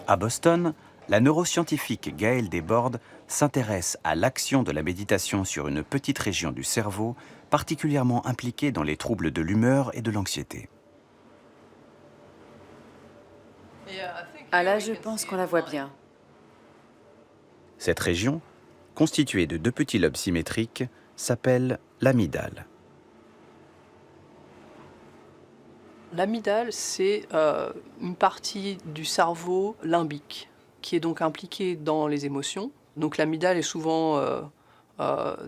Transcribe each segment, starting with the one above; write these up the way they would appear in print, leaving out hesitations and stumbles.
À Boston, la neuroscientifique Gaëlle Desbordes s'intéresse à l'action de la méditation sur une petite région du cerveau particulièrement impliquée dans les troubles de l'humeur et de l'anxiété. Ah là, je pense qu'on la voit bien. Cette région, constituée de deux petits lobes symétriques, s'appelle l'amygdale. L'amygdale, c'est une partie du cerveau limbique qui est donc impliquée dans les émotions. Donc l'amygdale est souvent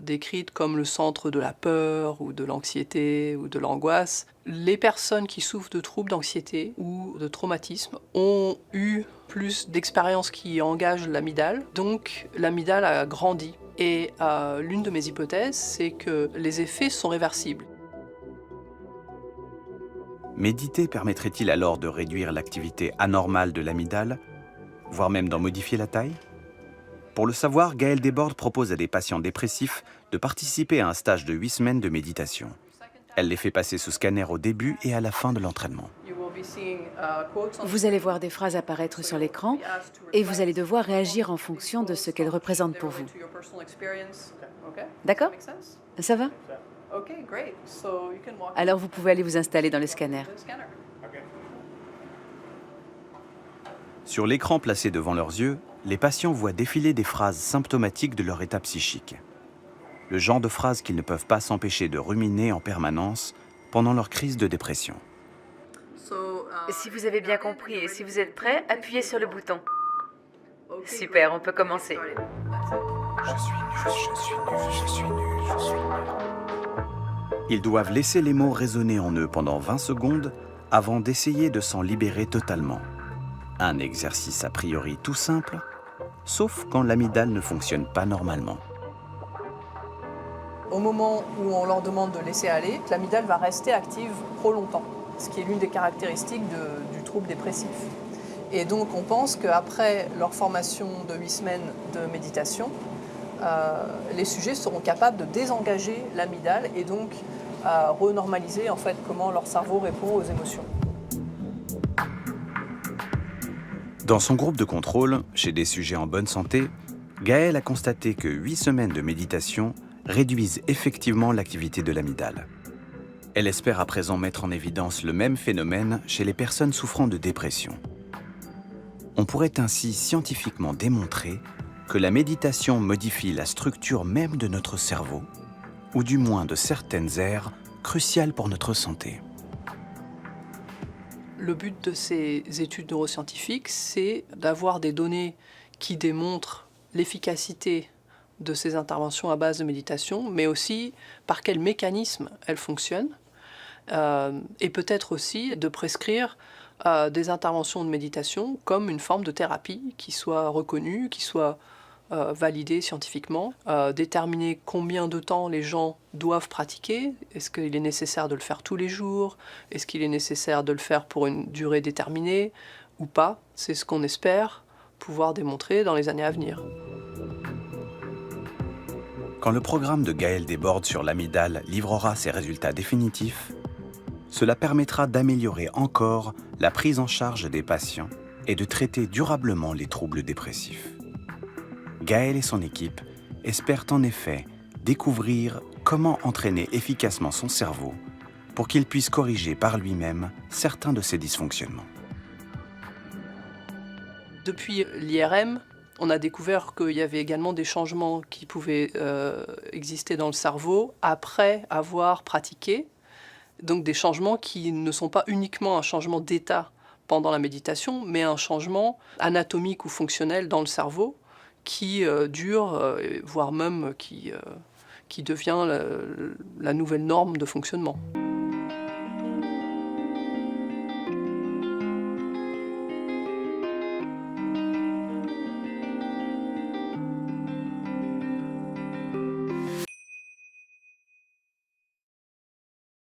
décrite comme le centre de la peur ou de l'anxiété ou de l'angoisse. Les personnes qui souffrent de troubles d'anxiété ou de traumatisme ont eu plus d'expériences qui engagent l'amygdale, donc l'amygdale a grandi. Et l'une de mes hypothèses, c'est que les effets sont réversibles. Méditer permettrait-il alors de réduire l'activité anormale de l'amygdale, voire même d'en modifier la taille? Pour le savoir, Gaëlle Desbordes propose à des patients dépressifs de participer à un stage de 8 semaines de méditation. Elle les fait passer sous scanner au début et à la fin de l'entraînement. Vous allez voir des phrases apparaître sur l'écran et vous allez devoir réagir en fonction de ce qu'elles représentent pour vous. D'accord? Ça va? Alors vous pouvez aller vous installer dans le scanner. Sur l'écran placé devant leurs yeux, les patients voient défiler des phrases symptomatiques de leur état psychique. Le genre de phrases qu'ils ne peuvent pas s'empêcher de ruminer en permanence pendant leur crise de dépression. Si vous avez bien compris et si vous êtes prêt, appuyez sur le bouton. Super, on peut commencer. Je suis nul, je suis nul, je suis nul, je suis nul. Ils doivent laisser les mots résonner en eux pendant 20 secondes avant d'essayer de s'en libérer totalement. Un exercice a priori tout simple, sauf quand l'amygdale ne fonctionne pas normalement. Au moment où on leur demande de laisser aller, l'amygdale va rester active trop longtemps, ce qui est l'une des caractéristiques du trouble dépressif. Et donc on pense qu'après leur formation de 8 semaines de méditation, les sujets seront capables de désengager l'amygdale et donc renormaliser en fait comment leur cerveau répond aux émotions. Dans son groupe de contrôle, chez des sujets en bonne santé, Gaëlle a constaté que 8 semaines de méditation réduisent effectivement l'activité de l'amygdale. Elle espère à présent mettre en évidence le même phénomène chez les personnes souffrant de dépression. On pourrait ainsi scientifiquement démontrer que la méditation modifie la structure même de notre cerveau, ou du moins de certaines aires cruciales pour notre santé. Le but de ces études neuroscientifiques, c'est d'avoir des données qui démontrent l'efficacité de ces interventions à base de méditation, mais aussi par quels mécanismes elles fonctionnent, et peut-être aussi de prescrire des interventions de méditation comme une forme de thérapie qui soit reconnue, qui soit validée scientifiquement, déterminer combien de temps les gens doivent pratiquer, est-ce qu'il est nécessaire de le faire tous les jours, est-ce qu'il est nécessaire de le faire pour une durée déterminée ou pas, c'est ce qu'on espère pouvoir démontrer dans les années à venir. Quand le programme de Gaëlle Desbordes sur l'amygdale livrera ses résultats définitifs, cela permettra d'améliorer encore la prise en charge des patients et de traiter durablement les troubles dépressifs. Gaëlle et son équipe espèrent en effet découvrir comment entraîner efficacement son cerveau pour qu'il puisse corriger par lui-même certains de ses dysfonctionnements. Depuis l'IRM, on a découvert qu'il y avait également des changements qui pouvaient exister dans le cerveau après avoir pratiqué. Donc des changements qui ne sont pas uniquement un changement d'état pendant la méditation, mais un changement anatomique ou fonctionnel dans le cerveau qui dure, voire même qui devient la nouvelle norme de fonctionnement.